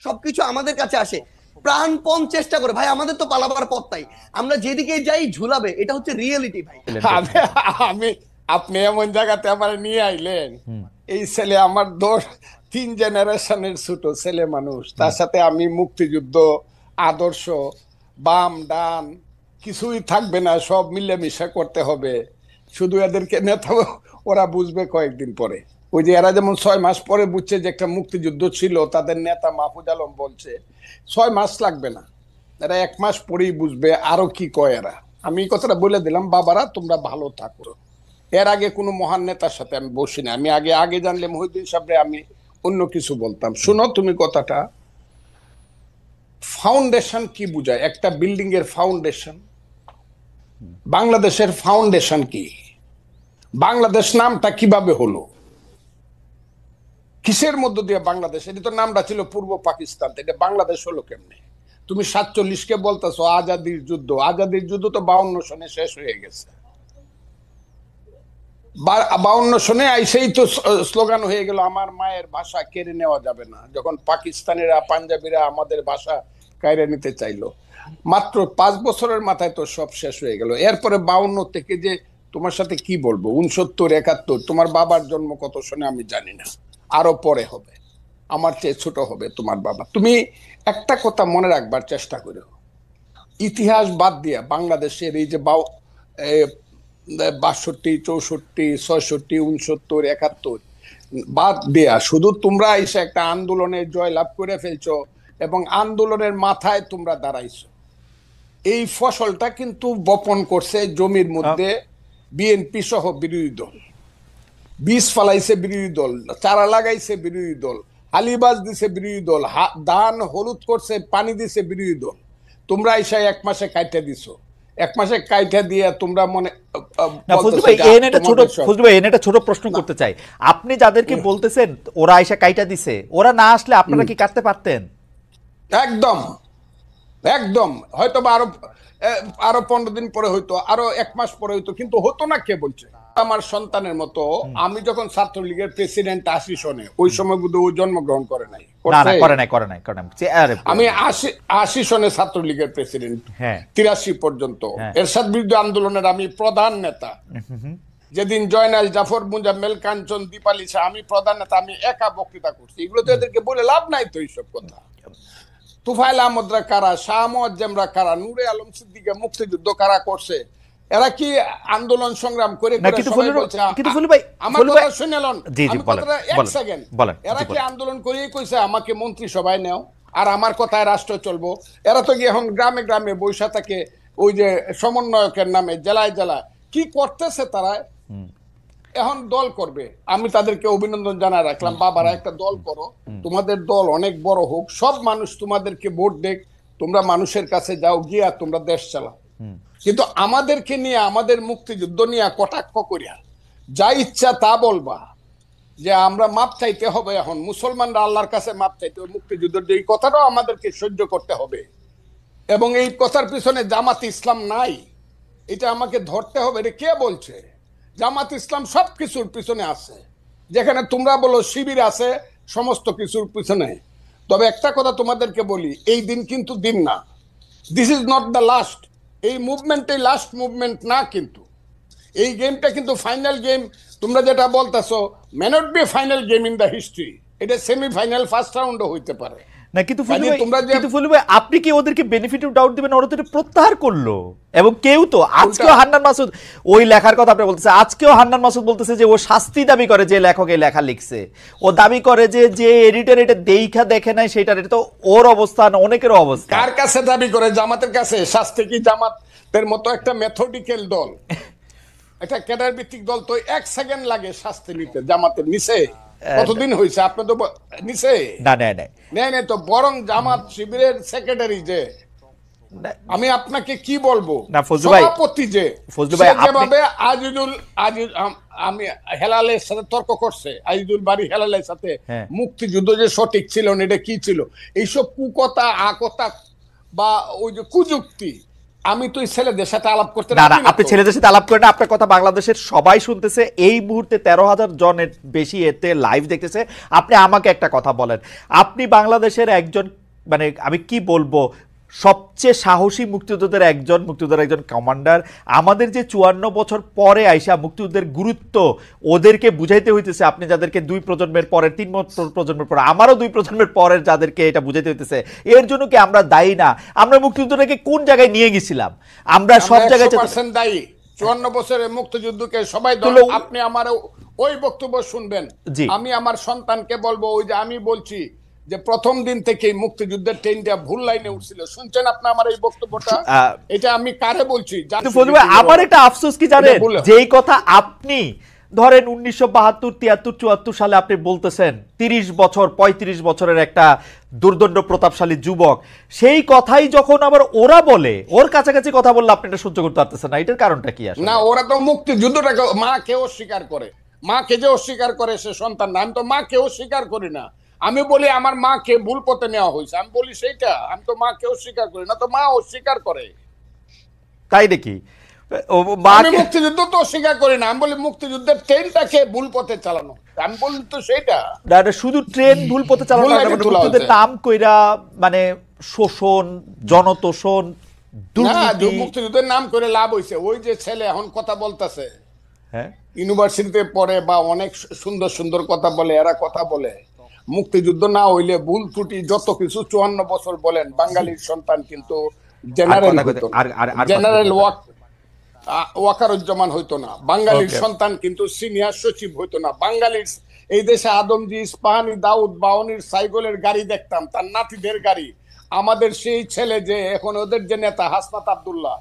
সবকিছু আমাদের কাছে আসে, প্রাণপণ চেষ্টা করে। ভাই আমাদের তো পালাবার পথ নাই, আমরা যেদিকে যাই ঝুলাবে, এটা হচ্ছে রিয়েলিটি ভাই। আমি আমি আপনি এমন জায়গাতে আমার নিয়ে আইলেন, এই ছেলে আমার 3 জেনারেশনের ছোট ছেলে মানুষ, তার সাথে আমি মুক্তিযুদ্ধ আদর্শ বাম ডান কিছুই থাকবে না, সব মিলেমিশে করতে হবে। শুধু এদেরকে নেতা ওরা বুঝবে কয়েকদিন পরে। ওই যে এরা যেমন 6 মাস পরে বুঝছে যে একটা মুক্তিযুদ্ধ ছিল, তাদের নেতা মাহফুজ আলম বলছে 6 মাস লাগবে না, এরা 1 মাস পরেই বুঝবে আরো কি কয় এরা। আমি এই কথাটা বলে দিলাম, বাবারা তোমরা ভালো থাকো। এর আগে কোনো মহান নেতার সাথে আমি বসি না, আমি আগে আগে জানলে মহিউদ্দিন সাহেবরে আমি অন্য কিছু বলতাম। শুনো তুমি কথাটা, ফাউন্ডেশন কি বুঝায়? একটা বিল্ডিং এর ফাউন্ডেশন, বাংলাদেশের ফাউন্ডেশন কি? বাংলাদেশ নামটা কিভাবে হলো, কিসের মধ্য দিয়ে বাংলাদেশ? এটা তো নামটা ছিল পূর্ব পাকিস্তান, এটা বাংলাদেশ হলো কেমনে? তুমি 47-কে বলতেছো আজাদির যুদ্ধ, আজাদির যুদ্ধ তো 52 সনে শেষ হয়ে গেছে। 52 সনে আইসেই তো স্লোগান হয়ে গেল আমার মায়ের ভাষা কেড়ে নেওয়া যাবে না, যখন পাকিস্তানিরা পাঞ্জাবিরা আমাদের ভাষা কেড়ে নিতে চাইলো। মাত্র 5 বছরের মাথায় তো সব শেষ হয়ে গেল। এরপরে 52 থেকে যে তোমার সাথে কি বলবো, 69 71, তোমার বাবার জন্ম কত সনে আমি জানি না, আরো পরে হবে, আমার চেয়ে ছোট হবে তোমার বাবা। তুমি একটা কথা মনে রাখবার চেষ্টা করো, ইতিহাস বাদ দিয়া বাংলাদেশের এই যে 62 64 66 69 71 বাদ দেয়া, শুধু তোমরা এসে একটা আন্দোলনে জয়লাভ করে ফেলছো এবং আন্দোলনের মাথায় তোমরা দাঁড়াইছো। এই ফসলটা কিন্তু বপন করছে জমির মধ্যে বিএনপি সহ বিরোধী দল, বীজ ফালাইছে বিরোধী দল, চারা লাগাইছে বিরোধী দল, হালিবাজ দিছে বিরোধী দল, ধান হলুদ করছে পানি দিছে বিরোধী দল। তোমরা এসে 1 মাসে কাইটা দিছো, 1 মাসে কাইটা দিয়ে তোমরা মনে ফজলু ভাই এনে একটা ছোট প্রশ্ন করতে চাই। আপনি যাদেরকে বলতেছেন ওরা আইসা কাইটা দিছে, ওরা না আসলে আপনারা কি কাটতে পারতেন? একদম একদম, হয়তো আরো 15 দিন পরে হইতো, আরো 1 মাস পরে হইতো, কিন্তু হতো না। কে বলছে? আমার সন্তানের মতো। আমি যখন ছাত্রলীগের প্রেসিডেন্ট 80 সনে, ওই সময় বুধ ও জন্মগ্রহণ করে নাই। আমি 80 সনে ছাত্রলীগের প্রেসিডেন্ট, 83 পর্যন্ত এরশাদ বিরুদ্ধে আন্দোলনের আমি প্রধান নেতা। যেদিন জয়নাল জাফর মুজাম্মেল কাঞ্চন দীপালি শাহ, আমি প্রধান নেতা, আমি একা বক্তৃতা করছি। এগুলো তো এদেরকে বলে লাভ নাই তো এইসব কথা। তুফাইল আহমদরা কারা, শাহ মুআজ্জমরা কারা, নূরে আলম সিদ্দিকে মুক্তিযুদ্ধ কারা করছে? এরা কি আন্দোলন সংগ্রাম করে আমার কথা শুনে লন, আমি কথাটা 1 সেকেন্ড, এরা কি আন্দোলন করেই কইছে আমাকে মন্ত্রিসভায় নেও আর আমার কথায় রাষ্ট্র চলবো? এরা তো এখন গ্রামে গ্রামে বৈশা থাকে, ওই যে সমন্বয়কের নামে জেলায় জেলায় কি করতেছে তারা। এখন দল করবে, আমি তাদেরকে অভিনন্দন জানাই রাখলাম। বাবারা একটা দল করো, তোমাদের দল অনেক বড় হোক, সব মানুষ তোমাদেরকে ভোট দেখ, তোমরা মানুষের কাছে যাও, গিয়া তোমরা দেশ চালাও। কিন্তু আমাদেরকে নিয়ে, আমাদের মুক্তিযুদ্ধ নিয়ে কটাক্ষ করিয়া যা ইচ্ছা তা বলবা যে আমরা মাপ চাইতে হবে, এখন মুসলমানরা আল্লাহর কাছে মাপ চাইতে হবে, মুক্তিযুদ্ধের এই কথাটাও আমাদেরকে সহ্য করতে হবে। এবং এই কথার পিছনে জামাত ইসলাম নাই, এটা আমাকে ধরতে হবে। এটা কে বলছে? জামাত ইসলাম সবকিছুর পিছনে আছে, যেখানে তোমরা বলো শিবির আছে সমস্ত কিছুর পিছনে। তবে একটা কথা তোমাদেরকে বলি, এই দিন কিন্তু দিন না, this is not the last. এই মুভমেন্টে লাস্ট মুভমেন্ট না, কিন্তু এই গেমটা কিন্তু ফাইনাল গেম। তোমরা যেটা বলতেছো may not be final game in the history, এটা সেমিফাইনাল ফার্স্ট রাউন্ডও হইতে পারে না। কিন্তু ফজলু ভাই আপনি কি ওদেরকে বেনিফিট অফ ডাউট দিবেন? ওরা তো প্রত্যাহার করলো, এবং কেউ তো আজকেও হান্নান মাসুদ ওই লেখার কথা আপনি বলতেছে, আজকেও হান্নান মাসুদ বলতেছে যে ও শাস্তি দাবি করে, যে লেখক এই লেখা লিখছে ও দাবি করে যে এডিটর এটা দেখা দেখে নাই সেটা, এটা তো ওর অবস্থান, অনেকের অবস্থা। কার কাছে দাবি করে? জামাতের কাছে। শাস্তি কি জামাতের মতো একটা মেথডিক্যাল দল, একটা ক্যাডার ভিত্তিক দল তো 1 সেকেন্ড লাগে শাস্তি নিতে। জামাতের নিচে কতদিন হয়েছে? আপনি তো নিচে নেই তো, বরং জামাত শিবিরের সেক্রেটারি যে, আমি আপনাকে কি বলবো, সভাপতি যে যেভাবে আমি হেলালের সাথে তর্ক করছে, আজিজুল বাড়ি হেলালের সাথে, মুক্তিযুদ্ধ যে সঠিক ছিল না, এটা কি ছিল, এইসব কুকথা আকথা বা ওই যে কুযুক্তি, আমি তো ছেলেদের সাথে আলাপ করতে না, আপনি ছেলেদের সাথে আলাপ করেন না, আপনার কথা বাংলাদেশের সবাই শুনতেছে, এই মুহূর্তে 13,000 জনের বেশি এতে লাইভ দেখতেছে। আপনি আমাকে একটা কথা বলেন, আপনি বাংলাদেশের একজন, মানে আমি কি বলবো, সবচেয়ে সাহসী মুক্তিযোদ্ধাদের একজন কমান্ডার। আমাদের যে 54 বছর পরে আইসা মুক্তিযুদ্ধের গুরুত্ব ওদেরকে বুঝাইতে হইতেছে, আপনি যাদেরকে 2 প্রজন্মের পরে, 3 প্রজন্মের পরে, আমারও 2 প্রজন্মের পরের যাদেরকে এটা বুঝাইতে হইতেছে, এর জন্য কি আমরা দায়ী না? আমরা মুক্তিযুদ্ধটাকে কোন জায়গায় নিয়ে গেছিলাম? আমরা সব জায়গায় দায়ী। 54 বছরের মুক্তিযুদ্ধকে সবাই আপনি আমার ওই বক্তব্য শুনবেন, আমি আমার সন্তানকে বলবো, ওই যে আমি বলছি যে প্রথম দিন থেকে মুক্তিযুদ্ধের ট্রেনটা ভুল লাইনে উঠছিল, শুনছেন আপনি আমার এই বক্তব্যটা? এটা আমি কারে বলছি? আমার একটা আফসোস কি জানেন, যেই কথা আপনি ধরেন 1972, 73, 74 সালে আপনি বলতেছেন, 30 বছর 35 বছরের একটা দুর্দণ্ড প্রতাপশালী যুবক, সেই কথাই যখন আবার ওরা বলে, ওর কাছাকাছি কথা বললে আপনি এটা সহ্য করতে পারতেছেন না, এটার কারণটা কি? আসলে না, ওরা তো মুক্তিযুদ্ধটাকে মাকে অস্বীকার করে, মাকে যে অস্বীকার করে সে সন্তান না। আমি তো মাকে অস্বীকার করি না, আমি বলি আমার মাকে ভুল পথে নেওয়া হয়েছে, আমি বলি সেইটা। আমি তো মাকে অস্বীকার করি না, তো মা অস্বীকার করে, তাই নাকি? আমি মুক্তিযুদ্ধ তো অস্বীকার করি না, আমি বলি মুক্তিযুদ্ধের ট্রেনটাকে ভুল পথে চালানো, আমি বলি তো সেইটা। শুধু ট্রেন ভুল পথে চালানো, মুক্তিযুদ্ধের নাম কইরা মানে শোষণ, জনতোষণ, দুর্নীতি। মুক্তিযুদ্ধের নাম করে লাভ হয়েছে, ওই যে ছেলে এখন কথা বলতেছে, হ্যাঁ, ইউনিভার্সিটিতে পড়ে বা অনেক সুন্দর সুন্দর কথা বলে, এরা কথা বলে মুক্তিযুদ্ধ না হইলে ভুল ত্রুটি যত কিছু 54 বছর বলেন, বাঙালির সন্তান কিন্তু জেনারেল ওয়াকারুজ্জামান হইতো না, বাঙালির সন্তান কিন্তু সিনিয়র সচিব হইতো না, বাঙালির এই দেশে আদমজি, ইস্পাহানি, দাউদ, বাউনির সাইকেলের গাড়ি দেখতাম, তার নাতিদের গাড়ি। আমাদের সেই ছেলে যে এখন ওদের যে নেতা হাসনাত আব্দুল্লাহ,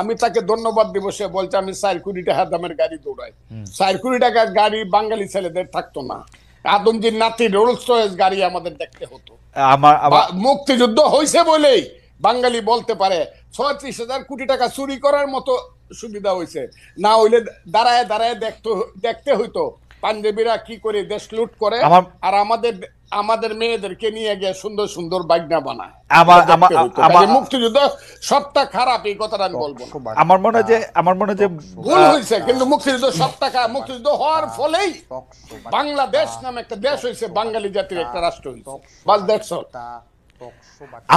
আমি তাকে ধন্যবাদ দিব, সে বলছে আমি 4 কোটি টাকা দামের গাড়ি দৌড়াই। 4 কোটি টাকার গাড়ি বাঙালি ছেলেদের থাকতো না, আদমজির নাতি রোলস রয়েস গাড়ি আমাদের দেখতে হতো। মুক্তিযুদ্ধ হয়েছে বলেই বাঙালি বলতে পারে 36,000 কোটি টাকা চুরি করার মতো সুবিধা হয়েছে, না হইলে দাঁড়ায় দাঁড়ায় দেখতে হইতো পাঞ্জাবিরা কি করে দেশ লুট করে, আর আমাদের মেয়েদেরকে নিয়ে গিয়ে সুন্দর সুন্দর বাগনা বানায়। মুক্তিযুদ্ধ সবটা খারাপ এই কথাটা আমি বলবো। আমার মনে হয় যে ভুল হয়েছে, কিন্তু মুক্তিযুদ্ধ সবটা খারাপ। মুক্তিযুদ্ধ হওয়ার ফলেই বাংলাদেশ নামে একটা দেশ হয়েছে, বাঙালি জাতির একটা রাষ্ট্র হয়েছে। বাস দ্যাটস অল।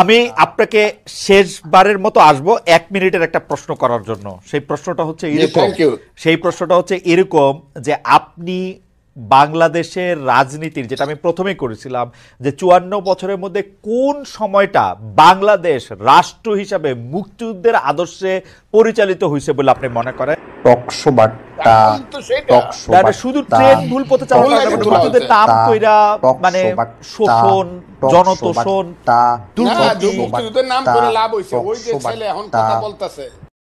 আমি আপনাকে শেষবারের মতো আসবো 1 মিনিটের একটা প্রশ্ন করার জন্য। সেই প্রশ্নটা হচ্ছে এরকম যে আপনি বাংলাদেশের রাজনীতির, যেটা আমি প্রথমেই করেছিলাম, যে 54 বছরের মধ্যে কোন সময়টা বাংলাদেশ রাষ্ট্র হিসাবে মুক্তিযুদ্ধের আদর্শে পরিচালিত হয়েছে বলে আপনি মনে করেন? শুধু ট্রেন ভুল পথে চালানো, মুক্তিযুদ্ধের নাম কইরা মানে শোষণ, জনতোষণ, দুর্নীতি। মুক্তিযুদ্ধের নাম করে লাভ হয়েছে, ওই যে ছেলে এখন কথা বলতেছে,